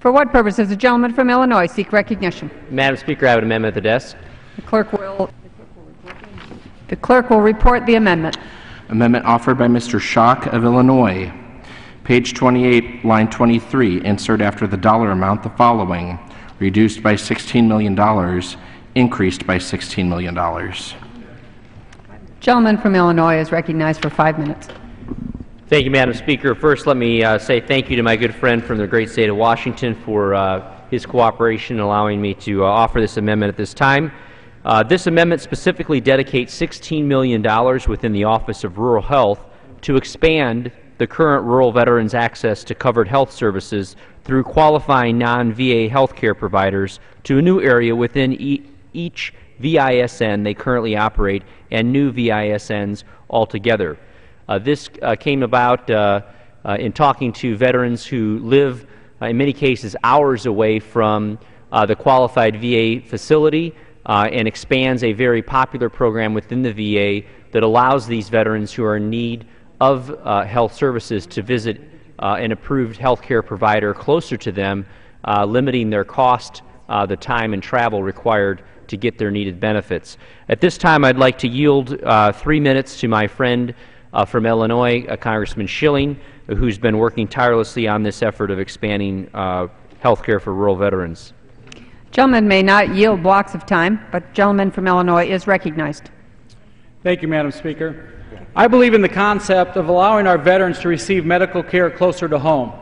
For what purpose does the gentleman from Illinois seek recognition? Madam Speaker, I have an amendment at the desk. The clerk will report the amendment. Amendment offered by Mr. Schock of Illinois. Page 28, line 23, insert after the dollar amount the following: reduced by $16 million, increased by $16 million. Gentleman from Illinois is recognized for 5 minutes. Thank you, Madam Speaker. First, let me say thank you to my good friend from the great state of Washington for his cooperation in allowing me to offer this amendment at this time. This amendment specifically dedicates $16 million within the Office of Rural Health to expand the current rural veterans' access to covered health services through qualifying non-VA health care providers to a new area within each VISN they currently operate and new VISNs altogether. This came about in talking to veterans who live, in many cases, hours away from the qualified VA facility and expands a very popular program within the VA that allows these veterans who are in need of health services to visit an approved health care provider closer to them, limiting their cost, the time and travel required to get their needed benefits. At this time, I'd like to yield 3 minutes to my friend from Illinois, Congressman Schilling, who's been working tirelessly on this effort of expanding health care for rural veterans. Gentleman may not yield blocks of time, but gentleman from Illinois is recognized. Thank you, Madam Speaker. I believe in the concept of allowing our veterans to receive medical care closer to home.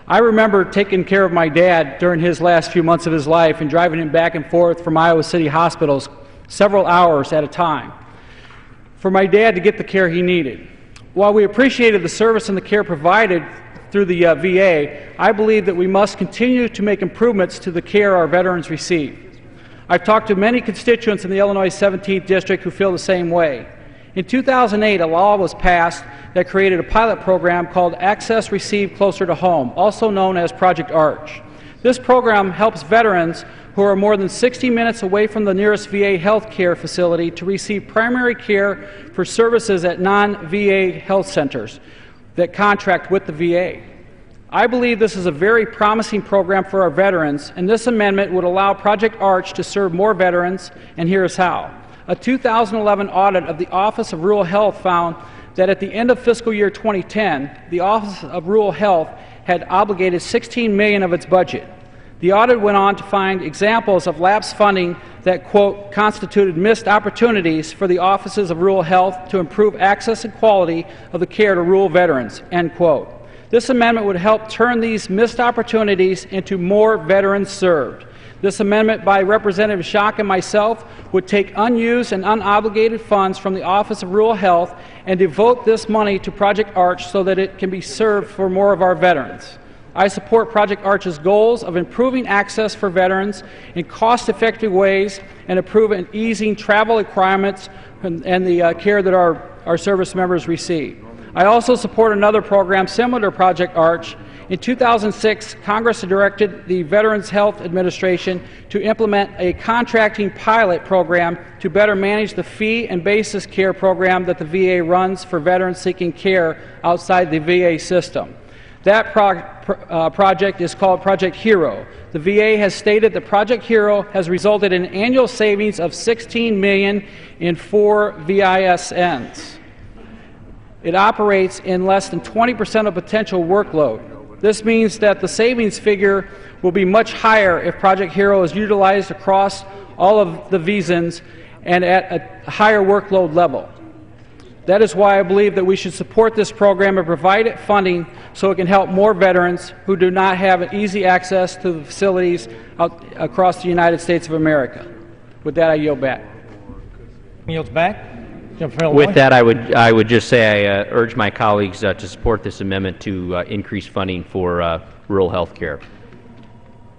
I remember taking care of my dad during his last few months of his life and driving him back and forth from Iowa City hospitals several hours at a time for my dad to get the care he needed. While we appreciated the service and the care provided through the VA, I believe that we must continue to make improvements to the care our veterans receive. I've talked to many constituents in the Illinois 17th District who feel the same way. In 2008, a law was passed that created a pilot program called Access Received Closer to Home, also known as Project Arch. This program helps veterans who are more than 60 minutes away from the nearest VA health care facility to receive primary care for services at non-VA health centers that contract with the VA. I believe this is a very promising program for our veterans, and this amendment would allow Project Arch to serve more veterans, and here's how. A 2011 audit of the Office of Rural Health found that at the end of fiscal year 2010, the Office of Rural Health had obligated $16 million of its budget. The audit went on to find examples of lapsed funding that, quote, constituted missed opportunities for the offices of rural health to improve access and quality of the care to rural veterans, end quote. This amendment would help turn these missed opportunities into more veterans served. This amendment by Representative Schock and myself would take unused and unobligated funds from the Office of Rural Health and devote this money to Project Arch so that it can be served for more of our veterans. I support Project Arch's goals of improving access for veterans in cost-effective ways and improving and easing travel requirements and the care that our service members receive. I also support another program similar to Project Arch. In 2006, Congress directed the Veterans Health Administration to implement a contracting pilot program to better manage the fee and basis care program that the VA runs for veterans seeking care outside the VA system. That project is called Project Hero. The VA has stated that Project Hero has resulted in annual savings of $16 million in 4 VISNs. It operates in less than 20% of potential workload. This means that the savings figure will be much higher if Project Hero is utilized across all of the VISNs and at a higher workload level. That is why I believe that we should support this program and provide it funding so it can help more veterans who do not have easy access to the facilities across the United States of America. With that, I yield back. Yields back. With that, I would just say I urge my colleagues to support this amendment to increase funding for rural health care.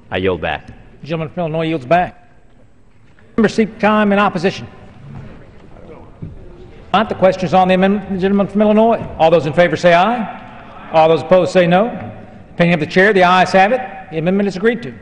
I yield back. The gentleman from Illinois yields back. Members seek time in opposition. The question is on the amendment. The gentleman from Illinois. All those in favor say aye. All those opposed say no. Opinion of the chair, the ayes have it. The amendment is agreed to.